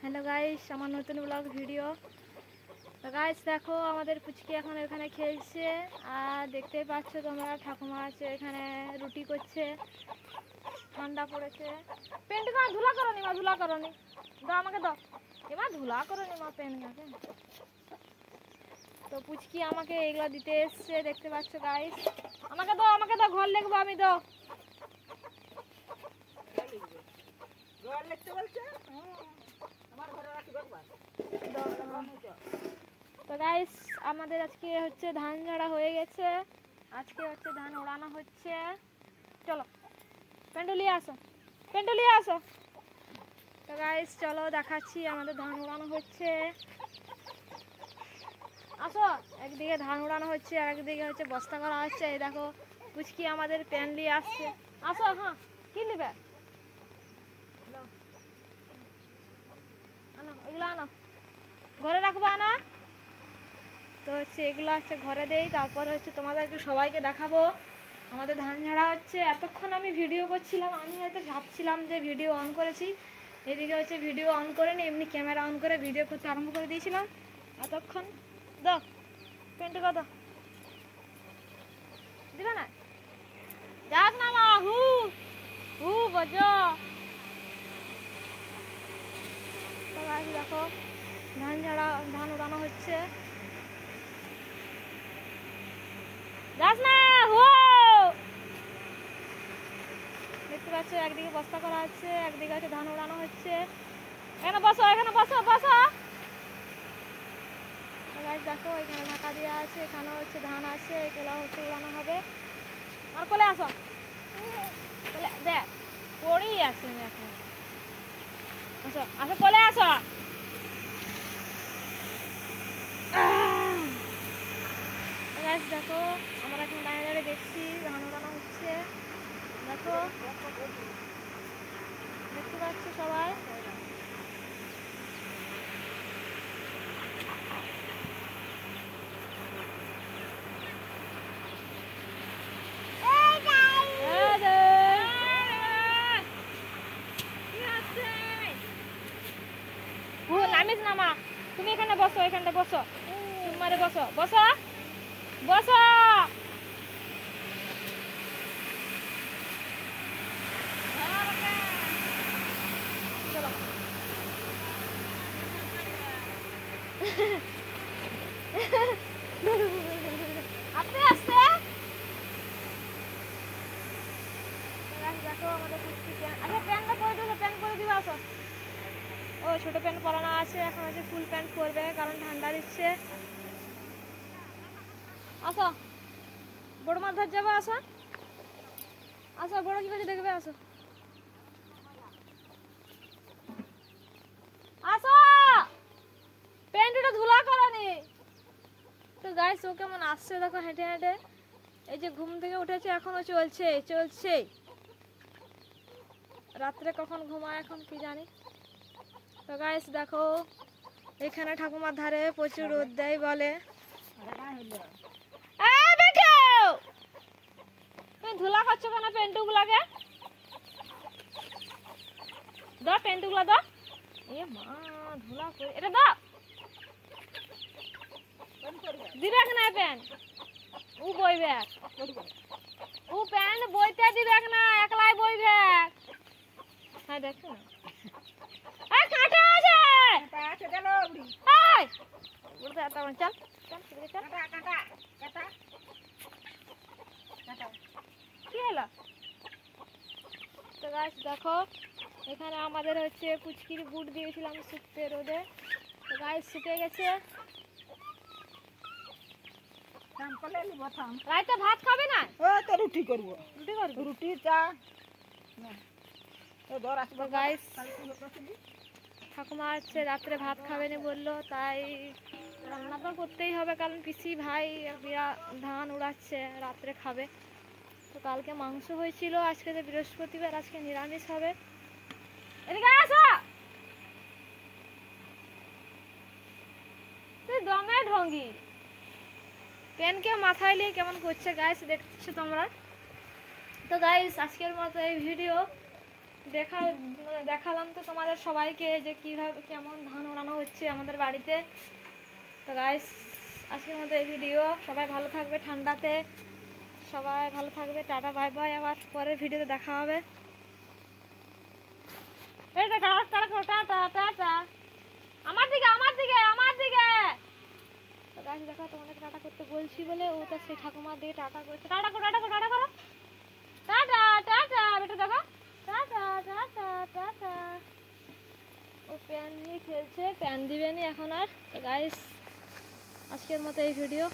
Hello guys, আমার নতুন blog video. তো গাইস দেখো, আমাদের পুচকি এখন এখানে খেলছে আর দেখতেই পাচ্ছ তোমরা, ঠাকুমা আছে এখানে রুটি করছে। ঠান্ডা পড়েছে। পেন্ট মা ধুলা করনি, মা ধুলা করনি, দাও আমাকে দাও। এবার ধুলা করনি মা পেন্টটাকে। তো পুচকি আমাকে এগুলো দিতে এসছে, দেখতে পাচ্ছ গাইস। আমাকে দাও, আমাকে দাও, ঘর লিখবো আমি, দাও। ঘর লিখতে বলছে আমার ঘরে রাখি একবার। তো গাইস আমাদের আজকে হচ্ছে ধান ঝাড়া হয়ে গেছে, আজকে হচ্ছে ধান ওড়ানো হচ্ছে। চলো পেন্টুলিয়ে আসো, পেন্টুলিয়ে আসো। তো গাইস চলো দেখাচ্ছি, আমাদের ধান ওড়ানো হচ্ছে। আসো, একদিকে ধান ওড়ানো হচ্ছে আর একদিকে হচ্ছে বস্তা করা হচ্ছে। এই দেখো পুচকি আমাদের প্যান নিয়ে আসছে। আসো, হ্যাঁ কি নেবে, আনো এগুলো, আনো ঘরে রাখবো, আনা। তো হচ্ছে এগুলো হচ্ছে ঘরে দেই, তারপর হচ্ছে তোমাদেরকে সবাইকে দেখাবো আমাদের ধান ঝাড়া হচ্ছে। এতক্ষণ আমি ভিডিও করছিলাম, আমি হয়তো ভাবছিলাম যে ভিডিও অন করেছি, এদিকে হচ্ছে ভিডিও অন করে নি, এমনি ক্যামেরা অন করে ভিডিও করতে আরম্ভ করে দিয়েছিলাম এতক্ষণ। দাও পেন্টু কত দিবে না, যাস না মা, হু হু বজ। তো গাইস দেখো ধান ঝাড়া, ধান উড়ানো হচ্ছে। যাস না, হু। দেখতে পাচ্ছ একদিকে বস্তা করা হচ্ছে, একদিকে হচ্ছে ধান উড়ানো হচ্ছে। এখানে বসো, এখানে বসো, বসো। দেখো এখানে ঢাকা দেওয়া আছে, এখানে হচ্ছে ধান আছে, এগুলো হচ্ছে উড়ানো হবে। আর কোলে আসো, দেখ পড়েই আছে এখন। আসো আসো, কোলে আসো। দেখো আমরা এখন দাঁড়িয়ে দাঁড়িয়ে দেখছি ধান উড়ানো হচ্ছে। দেখো দেখতে পাচ্ছ সবাই। নামিস না মা, তুমি এখানে বসো, এখানটা বসো, তোমারে বসো, বসো বসো। চলো আস্তে আস্তে। দেখো আমাদের আচ্ছা প্যান্টটা পরে দিবে, প্যান্ট পরে দিবে। আসো, ও ছোট প্যান্ট পরানো আছে, এখন হচ্ছে ফুল প্যান্ট পরবে কারণ ঠান্ডা দিচ্ছে। আসো বড় মাছ ধর যাবো, আসো আসো, বড় কি করে দেখবে, আসো আসো, প্যান্টটা ধুলা করনি। তো গাইস ও কেমন আসছে দেখো হেঁটে হেঁটে, এই যে ঘুম থেকে উঠেছে এখনো চলছে চলছে। রাত্রে কখন ঘুমায় এখন কি জানি। তো গাইস দেখো এখানে ঠাকুমার ধারে প্রচুর রোদ দেয় বলে। তুমি ধুলা করছো কেন পেন্টু গুলাকে, দাও পেন্টু গুলা দাও। এ মা ধুলা করে, এটা দাও, দিবে না প্যান্ট, ও বইবে, ও প্যান্ট বইতে দিবে না, একলাই বইবে। হ্যাঁ দেখো না, এই কাটা আছে, পাছে গেল উড়ি। এই উড়তে আটা চল চল চল, কাটা কাটা কাটা কাটা। কি হলো। তো গাছ দেখো এখানে আমাদের হচ্ছে পুচকির বুট দিয়েছিলাম শুকতে রোদে, তো গাছ শুকে গেছে। কাম করলে নিব থাম। রাইতে ভাত খাবে না, ও তো রুটি করব, রুটি করবি। রুটি চা না ও ধর আসবে। তো গাইস ঠাকুমা হচ্ছে রাত্রে ভাত খাবে না বললো, তাই রান্না তো করতেই হবে কারণ পিসি ভাই ধান উড়াচ্ছে, রাত্রে খাবে। তো কালকে মাংস হয়েছিল, আজকে যে বৃহস্পতিবার, আজকে নিরামিষ হবে। এদিকে আসো, তুই দমে ঢঙ্গি, পেনকে মাথায় নিয়ে কেমন করছে গাইস দেখছো তোমরা। তো গাইস আজকের মতো এই ভিডিও দেখালাম তো তোমাদের সবাইকে যে কীভাবে কেমন ধান ওড়ানো হচ্ছে আমাদের বাড়িতে। তো গাইস আজকের মতো এই ভিডিও, সবাই ভালো থাকবে ঠান্ডাতে, সবাই ভালো থাকবে, টাটা বাই বাই, আবার পরের ভিডিওতে দেখা হবে। এই যে টাটা টাটা টাটা, আমার দিকে আমার দিকে আমার দিকে। তো গাইস দেখো তোমাদের টাটা করতে বলছি বলে ও তো সেই ঠাকুমার দিকে টাটা করছে, টাটা করো টাটা করো টাটা করো, টাটা টাটা বেটা দেখো, টাটা টাটা টাটা। ও প্যান নিয়ে খেলছে, প্যান দিবেনি এখন আর। তো গাইস আজকের মতো এই ভিডিও।